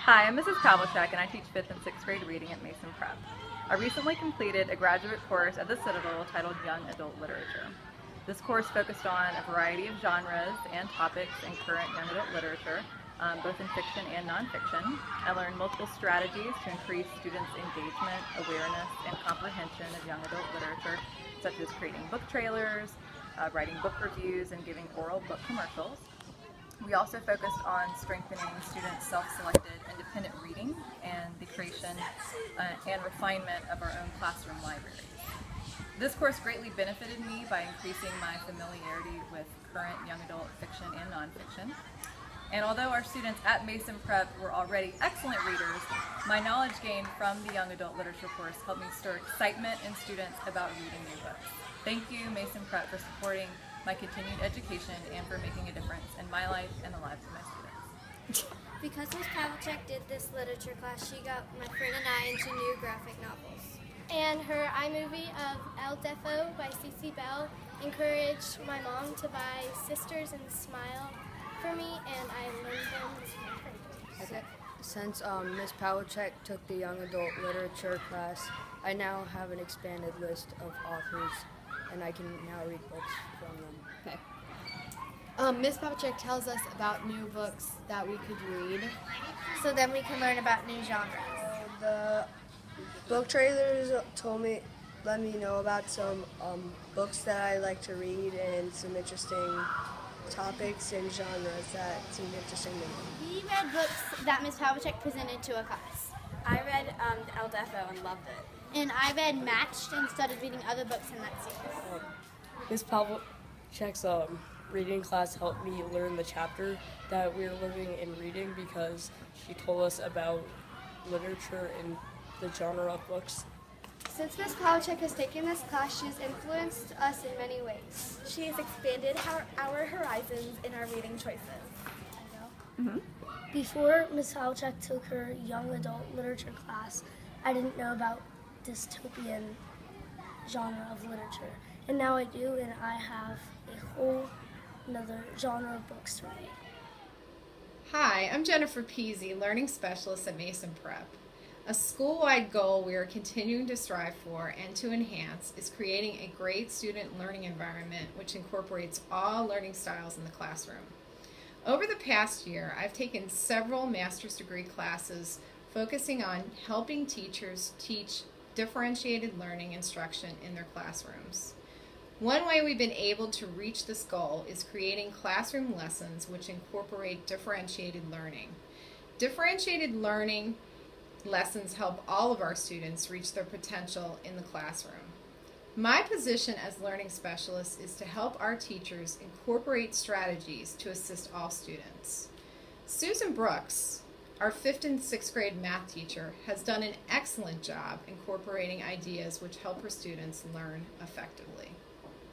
Hi, I'm Mrs. Pavlicek and I teach 5th and 6th grade reading at Mason Prep. I recently completed a graduate course at the Citadel titled Young Adult Literature. This course focused on a variety of genres and topics in current young adult literature, both in fiction and nonfiction. I learned multiple strategies to increase students' engagement, awareness, and comprehension of young adult literature, such as creating book trailers, writing book reviews, and giving oral book commercials. We also focused on strengthening students' self-selected independent reading and the creation and refinement of our own classroom libraries. This course greatly benefited me by increasing my familiarity with current young adult fiction and nonfiction. And although our students at Mason Prep were already excellent readers, my knowledge gained from the young adult literature course helped me stir excitement in students about reading new books. Thank you, Mason Prep, for supporting my continued education and for making a difference in my life and the lives of my students. Because Ms. Pavlicek did this literature class, she got my friend and I into new graphic novels. And her iMovie of El Defo by C.C. Bell encouraged my mom to buy Sisters and Smile for me, and I lend them. Okay. Since Ms. Pavlicek took the young adult literature class, I now have an expanded list of authors, and I can now read books from them. Okay. Ms. Pavlicek tells us about new books that we could read. So then we can learn about new genres. The book trailers let me know about some books that I like to read and some interesting topics and genres that seem interesting to me. We read books that Ms. Pavlicek presented to a class. I read El Defo and loved it. And I read Matched and started reading other books in that series. Ms. Pavlicek's reading class helped me learn the chapter that we were living in reading because she told us about literature and the genre of books. Since Ms. Pavlicek has taken this class, she has influenced us in many ways. She has expanded our horizons in our reading choices. Before Ms. Pavlicek took her young adult literature class, I didn't know about dystopian genre of literature. And now I do, and I have a whole another genre of books to read. Hi, I'm Jennifer Peasy, Learning Specialist at Mason Prep. A school-wide goal we are continuing to strive for and to enhance is creating a great student learning environment which incorporates all learning styles in the classroom. Over the past year, I've taken several master's degree classes focusing on helping teachers teach differentiated learning instruction in their classrooms. One way we've been able to reach this goal is creating classroom lessons which incorporate differentiated learning. Differentiated learning lessons help all of our students reach their potential in the classroom. My position as learning specialist is to help our teachers incorporate strategies to assist all students. Susan Brooks, our 5th and 6th grade math teacher, has done an excellent job incorporating ideas which help her students learn effectively.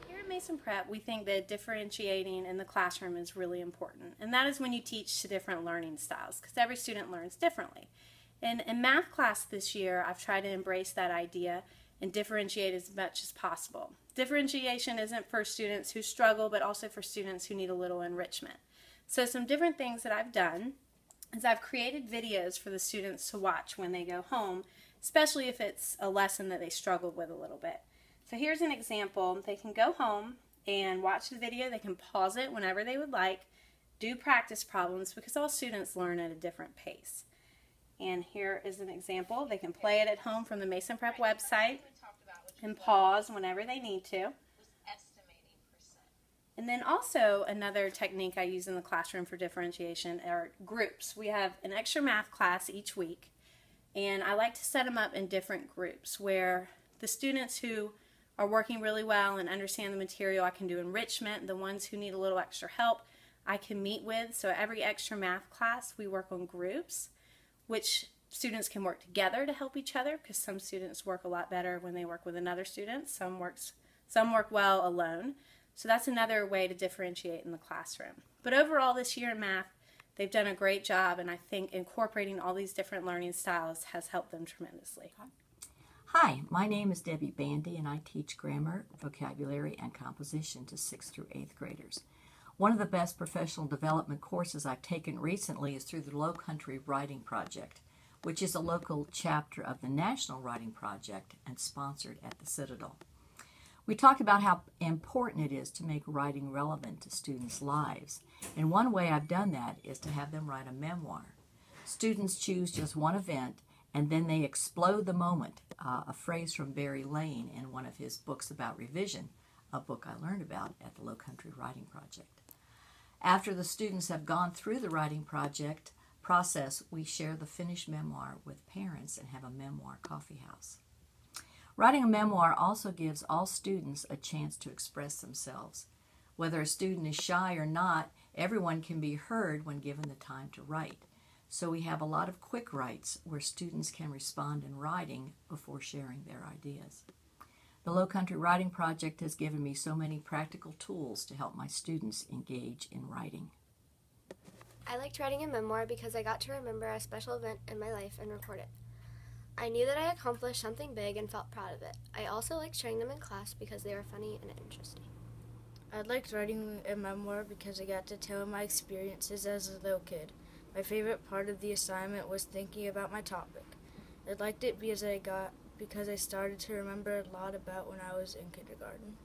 Here at Mason Prep, we think that differentiating in the classroom is really important. And that is when you teach to different learning styles, because every student learns differently. And in math class this year, I've tried to embrace that idea and differentiate as much as possible. Differentiation isn't for students who struggle, but also for students who need a little enrichment. So some different things that I've done is I've created videos for the students to watch when they go home, especially if it's a lesson that they struggled with a little bit. So here's an example. They can go home and watch the video. They can pause it whenever they would like, do practice problems, because all students learn at a different pace. And here is an example. They can play it at home from the Mason Prep website and pause whenever they need to. And then also another technique I use in the classroom for differentiation are groups. We have an extra math class each week, and I like to set them up in different groups where the students who are working really well and understand the material, I can do enrichment. The ones who need a little extra help, I can meet with. So every extra math class, we work on groups, which students can work together to help each other, because some students work a lot better when they work with another student. Some work well alone. So that's another way to differentiate in the classroom. But overall this year in math, they've done a great job, and I think incorporating all these different learning styles has helped them tremendously. Hi, my name is Debbie Bandy, and I teach grammar, vocabulary, and composition to 6th through 8th graders. One of the best professional development courses I've taken recently is through the Low Country Writing Project, which is a local chapter of the National Writing Project and sponsored at the Citadel. We talked about how important it is to make writing relevant to students' lives, and one way I've done that is to have them write a memoir. Students choose just one event, and then they explode the moment, a phrase from Barry Lane in one of his books about revision, a book I learned about at the Low Country Writing Project. After the students have gone through the writing project process, we share the finished memoir with parents and have a memoir coffee house. Writing a memoir also gives all students a chance to express themselves. Whether a student is shy or not, everyone can be heard when given the time to write. So we have a lot of quick writes where students can respond in writing before sharing their ideas. The Low Country Writing Project has given me so many practical tools to help my students engage in writing. I liked writing a memoir because I got to remember a special event in my life and record it. I knew that I accomplished something big and felt proud of it. I also liked sharing them in class because they were funny and interesting. I liked writing a memoir because I got to tell my experiences as a little kid. My favorite part of the assignment was thinking about my topic. I liked it because I started to remember a lot about when I was in kindergarten.